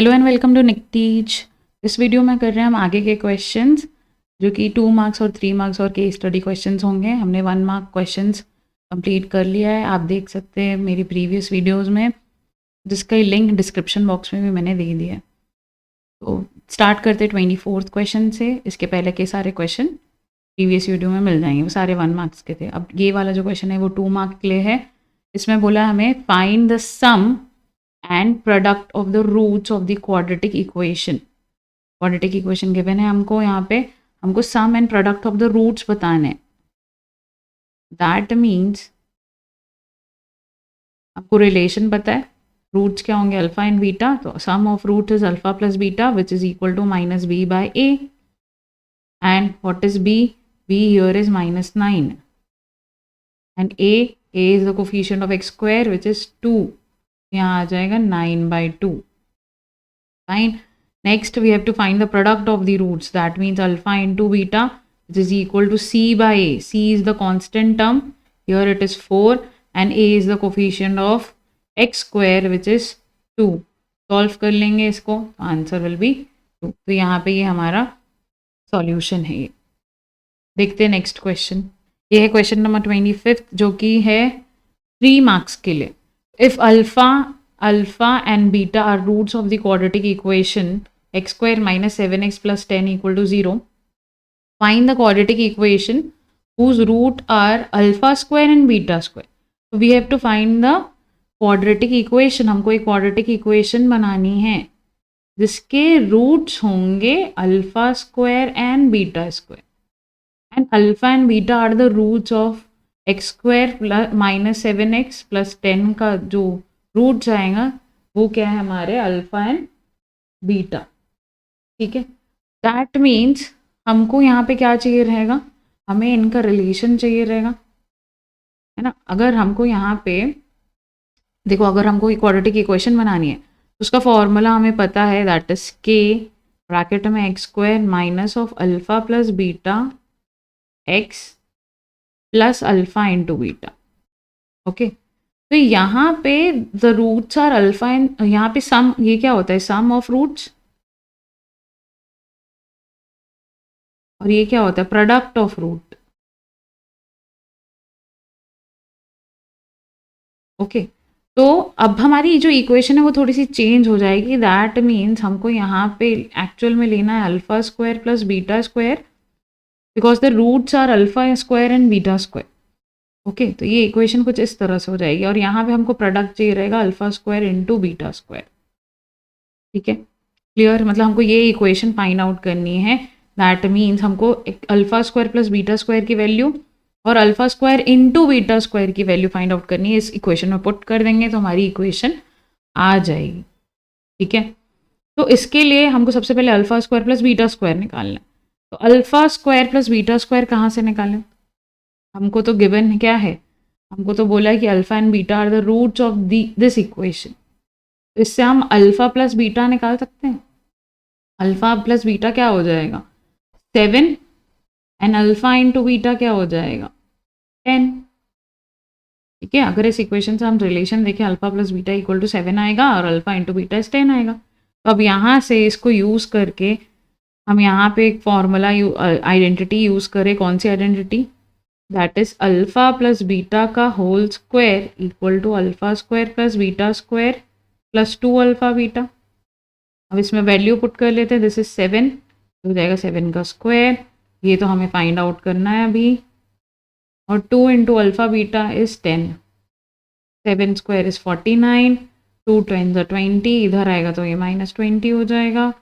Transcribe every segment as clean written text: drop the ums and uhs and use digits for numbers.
Hello and welcome to निकटीच। इस video में कर रहे हैं हम आगे के क्वेश्चंस जो कि 2 मार्क्स और 3 मार्क्स और केस स्टडी क्वेश्चंस होंगे। हमने 1 मार्क क्वेश्चंस कंप्लीट कर लिया है, आप देख सकते हैं मेरी प्रीवियस वीडियोस में, जिसका लिंक डिस्क्रिप्शन बॉक्स में भी मैंने दे दिया है। तो स्टार्ट करते 24th क्वेश्चन से। इसके पहले के सारे क्वेश्चन प्रीवियस वीडियो में मिल जाएंगे, वो सारे 1 मार्क्स के थे। अब ये वाला जो क्वेश्चन है वो 2 मार्क के लिए है। इसमें बोला हमें find the sum and product of the roots of the quadratic equation. Quadratic equation given है हमको, यहाँ पे हमको sum and product of the roots बताने हैं। दैट मीन्स आपको रिलेशन पता है, रूट्स क्या होंगे, अल्फा एंड बीटा। तो sum of root is alpha plus beta which is equal to minus B by A. And what is B? B here is -9 and A is the coefficient of X square which is 2। यहाँ आ जाएगा 9/2। Fine. Next, we have to find the product of the roots. That means alpha into beta, which is equal to c by a. C is the constant term. Here it is 4 and a is the coefficient of x square, which is 2. Solve कर लेंगे इसको, answer will be 2. तो यहाँ पे ये हमारा solution है। ये देखते हैं नेक्स्ट क्वेश्चन। ये है क्वेश्चन नंबर 25 जो कि है 3 मार्क्स के लिए। If alpha and beta are roots of the quadratic equation x square minus 7x plus 10 equal to 0, find the quadratic equation whose root are alpha square and beta square. So we have to find the quadratic equation. हमको एक quadratic equation बनानी है जिसके roots होंगे alpha square and beta square. And alpha and beta are the roots of x square plus minus 7x plus 10 का जो root जाएगा वो क्या है हमारे अल्फा एंड बीटा। ठीक है, दैट मीन्स हमको यहाँ पे क्या चाहिए रहेगा, हमें इनका रिलेशन चाहिए रहेगा, है ना। अगर हमको यहाँ पे देखो, अगर हमको क्वाड्रेटिक इक्वेशन बनानी है तो उसका फॉर्मूला हमें पता है, दैट इज के ब्रैकेट में x square minus of alpha plus beta x plus alpha into beta. Okay, तो यहाँ पे the roots are alpha and यहाँ पे सम, ये क्या होता है, सम ऑफ रूट्स, और ये क्या होता है, प्रोडक्ट ऑफ रूट। ओके, तो अब हमारी जो इक्वेशन है वो थोड़ी सी चेंज हो जाएगी। दैट मीन्स हमको यहाँ पे एक्चुअल में लेना है alpha square plus beta square, because the roots are alpha square and beta square. Okay, तो ये इक्वेशन कुछ इस तरह से हो जाएगी, और यहाँ पे हमको प्रोडक्ट चाहिए रहेगा alpha square into beta square. ठीक है, क्लियर, मतलब हमको ये इक्वेशन फाइंड आउट करनी है। दैट मीन्स हमको alpha square plus beta square की वैल्यू और alpha square into beta square की वैल्यू फाइंड आउट करनी है। इस इक्वेशन में पुट कर देंगे तो हमारी इक्वेशन आ जाएगी। ठीक है, तो इसके लिए हमको सबसे पहले alpha square plus beta square निकालना है। तो alpha square plus beta square कहाँ से निकालें, हमको तो गिवन क्या है, हमको तो बोला है कि alpha and beta are the roots of this equation. तो इससे हम अल्फा प्लस बीटा निकाल सकते हैं। अल्फा प्लस बीटा क्या हो जाएगा, 7 एंड अल्फा इंटू बीटा क्या हो जाएगा, 10। ठीक है, अगर इस इक्वेशन से हम रिलेशन देखें, alpha plus beta equal to 7 आएगा और अल्फा इंटू बीटा इज 10 आएगा। तो अब यहाँ से इसको यूज़ करके हम यहाँ पे एक फॉर्मूला आइडेंटिटी यूज़ करें। कौन सी identity, that is alpha plus beta का whole square equal to alpha square plus beta square plus 2 alpha beta. अब इसमें वैल्यू पुट कर लेते हैं, दिस इज 7, हो जाएगा 7 का स्क्वायर, ये तो हमें फाइंड आउट करना है अभी, और 2 into alpha beta is 10, 7 square is 49, 2 10 ज़ा 20, इधर आएगा तो ये -20 हो जाएगा,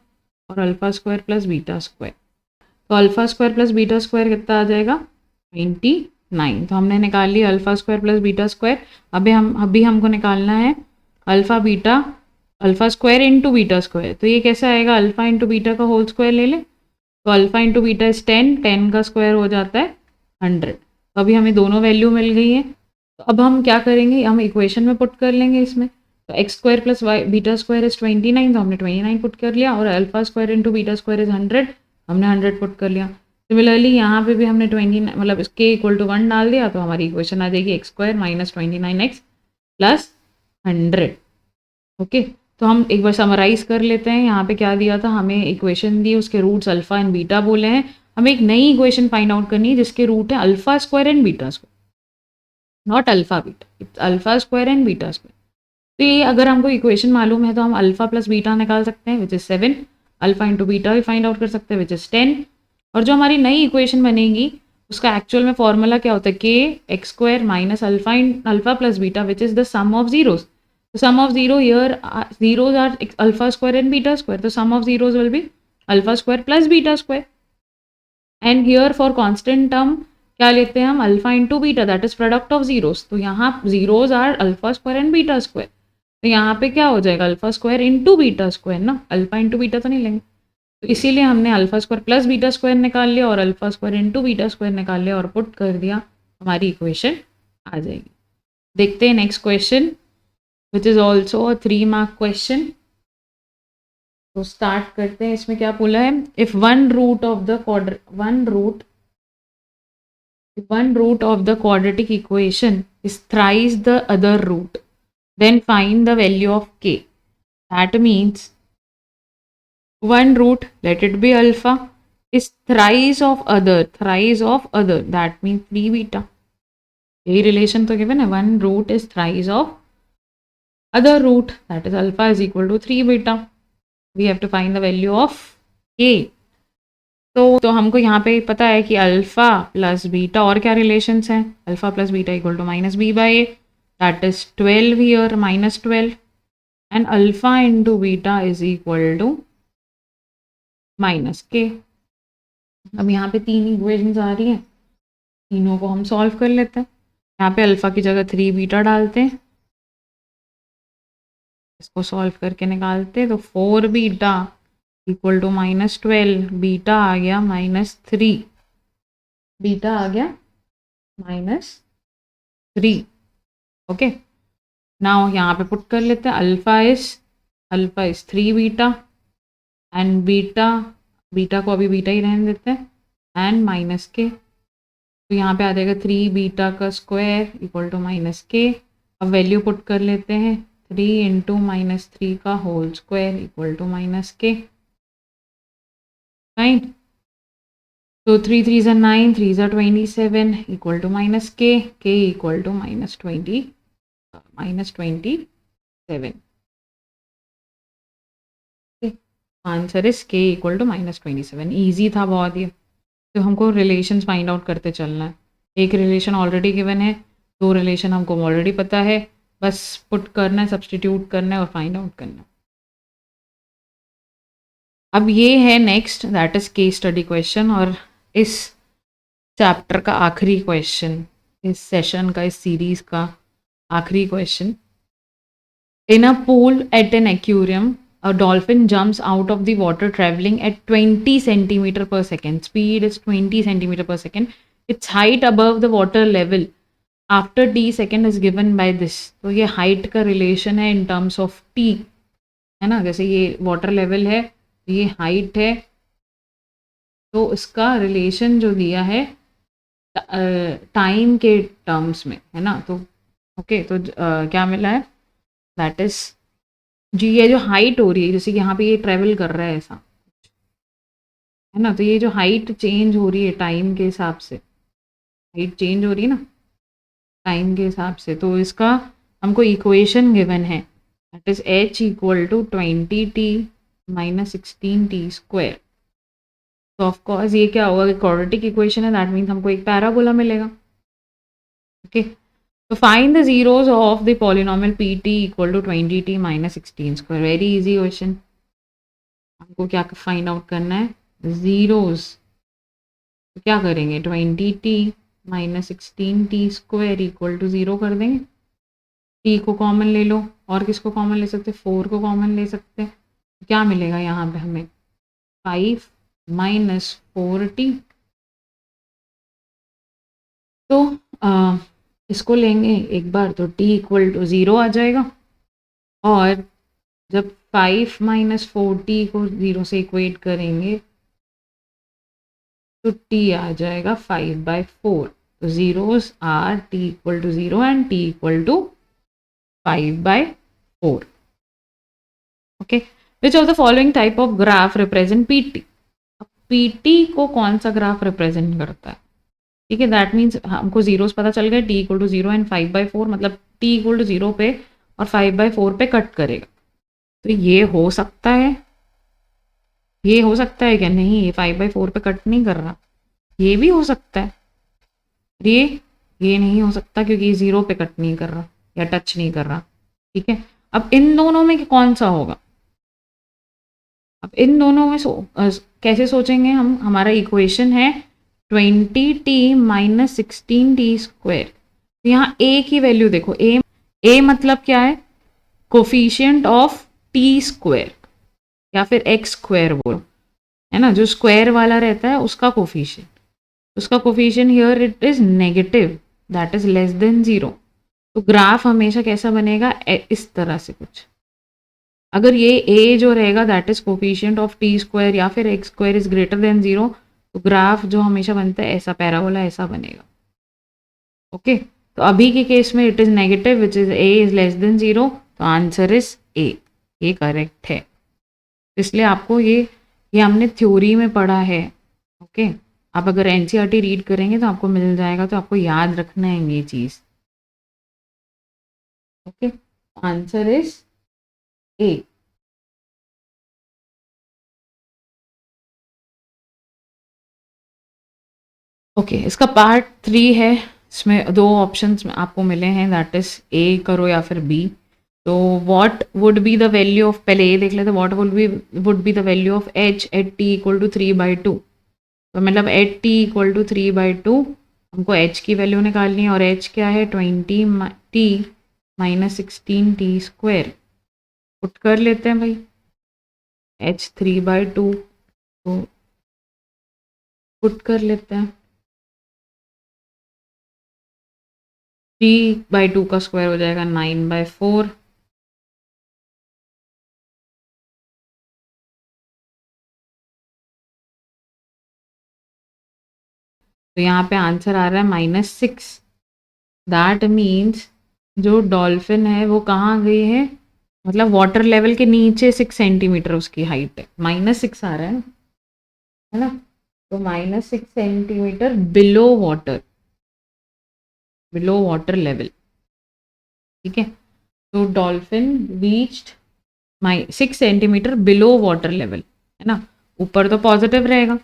और alpha square plus beta square, तो alpha square plus beta square कितना आ जाएगा, 29। तो हमने निकाल लिया alpha square plus beta square. अभी हमको निकालना है alpha square into beta square. तो ये कैसे आएगा, अल्फा इंटू बीटा का होल स्क्वायर ले लें, तो अल्फा इंटू बीटा इज 10, 10 का स्क्वायर हो जाता है 100। तो अभी हमें दोनों वैल्यू मिल गई है। तो अब हम क्या करेंगे, हम इक्वेशन में पुट कर लेंगे इसमें। तो x square plus y beta square is 29, तो हमने 29 पुट कर लिया, और alpha square into beta square is 100, हमने 100 पुट कर लिया। सिमिलरली यहाँ पे भी हमने 29 मतलब के इक्वल टू 1 डाल दिया, तो हमारी इक्वेशन आ जाएगी x square minus 29x plus 100। Okay, तो हम एक बार समराइज कर लेते हैं। यहाँ पे क्या दिया था, हमें इक्वेशन दी, उसके रूट्स अल्फा एंड बीटा बोले हैं। हमें एक नई इक्वेशन फाइंड आउट करनी है जिसके रूट है alpha square and beta square, not alpha beta, it's alpha square and beta square. तो ये अगर हमको इक्वेशन मालूम है तो हम अल्फा प्लस बीटा निकाल सकते हैं which is 7, alpha into beta भी फाइंड आउट कर सकते हैं विच इज 10। और जो हमारी नई इक्वेशन बनेगी उसका एक्चुअल में फॉर्मूला क्या होता है, k x square minus alpha plus beta which is the sum of zeros. तो sum of zero here, zeros are alpha square and beta square. The sum of zeros will be alpha square plus beta square. And here for constant term क्या लेते हैं हम, alpha into beta, that is product of zeros. तो यहाँ zeros are alpha square and beta square. तो यहाँ पे क्या हो जाएगा, alpha square into beta square ना, अल्फा इंटू बीटा तो नहीं लेंगे। तो इसीलिए हमने alpha square plus beta square निकाल लिया और alpha square into beta square निकाल लिया और पुट कर दिया, हमारी इक्वेशन आ जाएगी। देखते हैं next question which is also a 3 mark question. तो स्टार्ट करते हैं। इसमें क्या बोला है, if one root of the quadratic equation is thrice the other root, then find the value of k. That means one root, let it be alpha, is thrice of other, that means 3 beta. यही relation तो given है, one root is thrice of other root, that is alpha is equal to 3 beta. We have to find the value of k. तो हमको यहाँ पे पता है कि अल्फा प्लस बीटा, और क्या रिलेशंस हैं, alpha plus beta equal to minus b by a, that is 12 here, minus 12, and alpha into beta is equal to minus k. अब यहाँ पे 3 इक्वेशंस आ रही हैं, तीनों को हम सॉल्व कर लेते हैं। यहाँ पे अल्फा की जगह 3 बीटा डालते हैं, इसको सॉल्व करके निकालते तो 4 beta equal to minus 12, beta आ गया माइनस 3, बीटा आ गया माइनस 3। ओके, नाउ यहाँ पे पुट कर लेते हैं, alpha is 3 beta and beta को अभी बीटा ही रहने देते हैं, एंड माइनस के। तो यहाँ पे आ जाएगा 3 बीटा का square equal to minus k. अब वैल्यू पुट कर लेते हैं, 3 इंटू माइनस 3 का whole square equal to minus K, right. तो 3 3 are 9, 3 are 27 equal to minus K equal to minus 27। Answer is K equal to minus 27। Easy था बहुत ये। तो हमको रिलेशंस फाइंड आउट करते चलना है। एक रिलेशन ऑलरेडी गिवन है, 2 रिलेशन हमको ऑलरेडी पता है, बस पुट करना है, सब्सटीट्यूट करना है और फाइंड आउट करना है। अब ये है next, that is case study question, और इस चैप्टर का आखिरी क्वेश्चन, इस सेशन का, इस सीरीज का आखिरी question. In a pool at an aquarium, a dolphin jumps out of the water traveling at 20 centimeter per second. Speed is 20 centimeter per second. Its height above the water level after t second is given by this. तो ये height का relation है in terms of t, है ना। जैसे ये water level है, ये height है, तो इसका relation जो दिया है टाइम के टर्म्स में, है ना। तो ओके, तो क्या मिला है, दैट इज जी, ये जो हाइट हो रही है, जैसे कि यहाँ पे ये ट्रेवल कर रहा है ऐसा, है ना। तो ये जो हाइट चेंज हो रही है टाइम के हिसाब से, हाइट चेंज हो रही है ना टाइम के हिसाब से, तो इसका हमको इक्वेशन गिवन है, that is h equal to 20t minus 16t square. तो ऑफकोर्स ये क्या होगा, क्वाड्रेटिक इक्वेशन है, दैट मीन्स हमको एक पैराबोला मिलेगा। ओके, तो find the zeros of the polynomial pt equal to 20t minus 16 square. Very easy question. हमको क्या फाइंड आउट करना है, जीरोज। तो क्या करेंगे, 20t minus 16t square equal to 0 कर देंगे। t को कॉमन ले लो, और किसको कॉमन ले सकते, 4 को कॉमन ले सकते हैं। तो क्या मिलेगा यहाँ पे हमें, 5 माइनस 4t। तो इसको लेंगे एक बार तो t इक्वल टू 0 आ जाएगा, और जब 5 माइनस 4t को 0 से इक्वेट करेंगे तो t आ जाएगा 5/4। तो zeros are t equal to 0 and t equal to 5/4। Okay, which of the following type of graph represent PT. PT को कौन सा ग्राफ रिप्रेजेंट करता है? ठीक है, दैट मीन्स हमको जीरोस पता चल गए, टी इक्वल टू 0 एंड 5/4, मतलब टी इक्वल टू 0 पे और 5/4 पे कट करेगा। तो ये हो सकता है, ये हो सकता है क्या? नहीं, ये 5/4 पे कट नहीं कर रहा। ये भी हो सकता है, ये नहीं हो सकता क्योंकि ये 0 पे कट नहीं कर रहा या टच नहीं कर रहा। ठीक है, अब इन दोनों में कौन सा होगा? अब इन दोनों में कैसे सोचेंगे हम? हमारा इक्वेशन है 20t माइनस 16t²। यहाँ ए की वैल्यू देखो, ए मतलब क्या है? कोफिशियंट ऑफ t² या फिर x² बोलो, है ना, जो स्क्वायर वाला रहता है उसका कोफिशियंट। उसका coefficient here it is negative, that is less than 0। तो ग्राफ हमेशा कैसा बनेगा? इस तरह से कुछ। अगर ये a जो रहेगा that is coefficient of t² या फिर x² इज ग्रेटर देन 0, तो ग्राफ जो हमेशा बनता है ऐसा, पैराबोला ऐसा बनेगा। ओके, तो अभी के केस में it is negative which is a is less than 0, तो आंसर इज a, ये करेक्ट है। इसलिए आपको ये हमने थ्योरी में पढ़ा है। ओके, आप अगर एनसीईआरटी रीड करेंगे तो आपको मिल जाएगा, तो आपको याद रखना है ये चीज़। Okay, answer is A. Okay, इसका पार्ट 3 है। इसमें 2 ऑप्शंस में आपको मिले हैं, दैट इज ए करो या फिर बी। तो what would be the value of, पहले ये देख लेते, what would be the value of h at t equal to 3/2। तो मतलब एट टी इक्वल टू 3/2 हमको एच की वैल्यू निकालनी है, और एच क्या है? 20t minus 16t²। पुट कर लेते हैं भाई, एच 3/2 तो पुट कर लेते हैं। 3/2 का स्क्वायर हो जाएगा 9/4। तो यहाँ पे आंसर आ रहा है -6। दैट मीन्स जो डॉल्फिन है वो कहाँ गई है? मतलब वाटर लेवल के नीचे 6 सेंटीमीटर उसकी हाइट है, -6 आ रहा है ना, है ना। तो -6 सेंटीमीटर बिलो वाटर लेवल। ठीक है, तो dolphin reached 6 centimetre below water level, है ना। ऊपर तो पॉजिटिव रहेगा,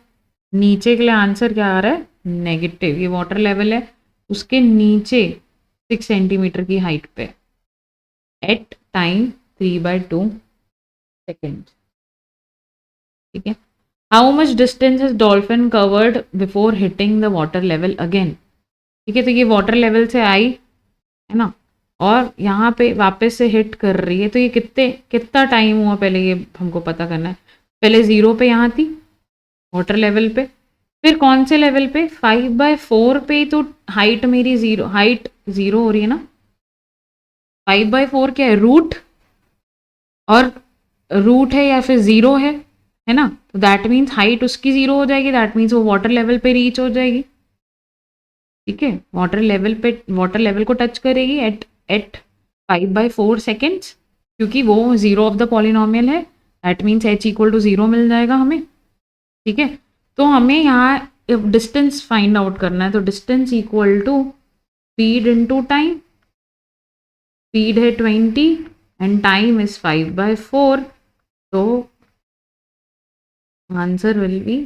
नीचे के लिए आंसर क्या आ रहा है? नेगेटिव। ये वाटर लेवल है, उसके नीचे 6 सेंटीमीटर की हाइट पे, एट टाइम 3/2 सेकेंड। ठीक है, how much distance is dolphin covered before hitting the water level again. ठीक है, तो ये वाटर लेवल से आई, है ना, और यहाँ पे वापस से हिट कर रही है, तो ये कितना टाइम हुआ पहले, ये हमको पता करना है। पहले 0 पे यहाँ थी वाटर लेवल पे, फिर कौन से लेवल पे? 5/4 पे। तो हाइट मेरी 0, हाइट 0 हो रही है ना। 5/4 क्या है? रूट, और रूट है या फिर 0 है ना। तो दैट मीन्स हाइट उसकी 0 हो जाएगी, दैट मीन्स वो वाटर लेवल पे रीच हो जाएगी। ठीक है, वाटर लेवल को टच करेगी एट 5/4 सेकेंड्स, क्योंकि वो 0 ऑफ द पॉलिनोमियल है, that means h equal to 0 मिल जाएगा हमें। ठीक है, तो हमें यहाँ डिस्टेंस फाइंड आउट करना है, तो distance equal to speed into time. Speed है 20 एंड टाइम इज 5/4, तो आंसर विल बी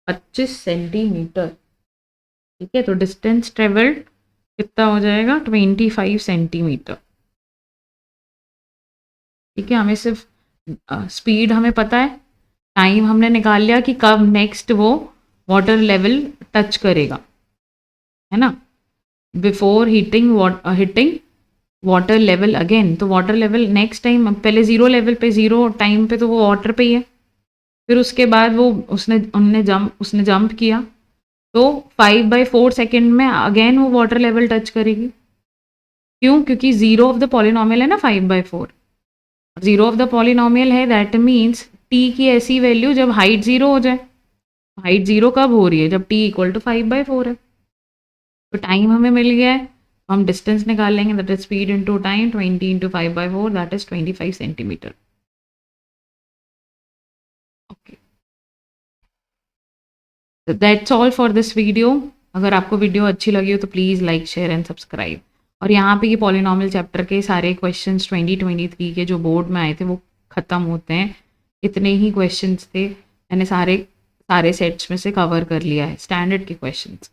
25 सेंटीमीटर। ठीक है, तो डिस्टेंस ट्रेवल्ड कितना हो जाएगा? 25 सेंटीमीटर। ठीक है, हमें सिर्फ स्पीड हमें पता है, टाइम हमने निकाल लिया कि कब नेक्स्ट वो वाटर लेवल टच करेगा, है ना, before hitting water level again. तो वाटर लेवल नेक्स्ट टाइम, पहले 0 लेवल पे, 0 टाइम पे तो वो वाटर पे ही है, फिर उसके बाद वो उसने जंप किया, तो 5/4 सेकेंड में अगेन वो वाटर लेवल टच करेगी। क्यों? क्योंकि 0 ऑफ द पॉलिनोमियल है ना 5/4, 0 ऑफ द पॉलिनोमियल है, दैट मीन्स टी की ऐसी वैल्यू जब हाइट 0 हो जाए। हाइट 0 कब हो रही है? जब टी इक्वल टू 5/4 है। तो टाइम हमें मिल गया है, हम डिस्टेंस निकाल लेंगे, that is speed into time, 20 × 5/4, that is 25 centimetre. That's all for this video. अगर आपको वीडियो अच्छी लगी हो तो please like share and subscribe. और यहाँ पे ये पॉलिनॉमियल चैप्टर के सारे क्वेश्चंस 2023 के जो बोर्ड में आए थे वो ख़त्म होते हैं। इतने ही क्वेश्चंस थे, मैंने सारे सेट्स में से कवर कर लिया है, स्टैंडर्ड के क्वेश्चंस।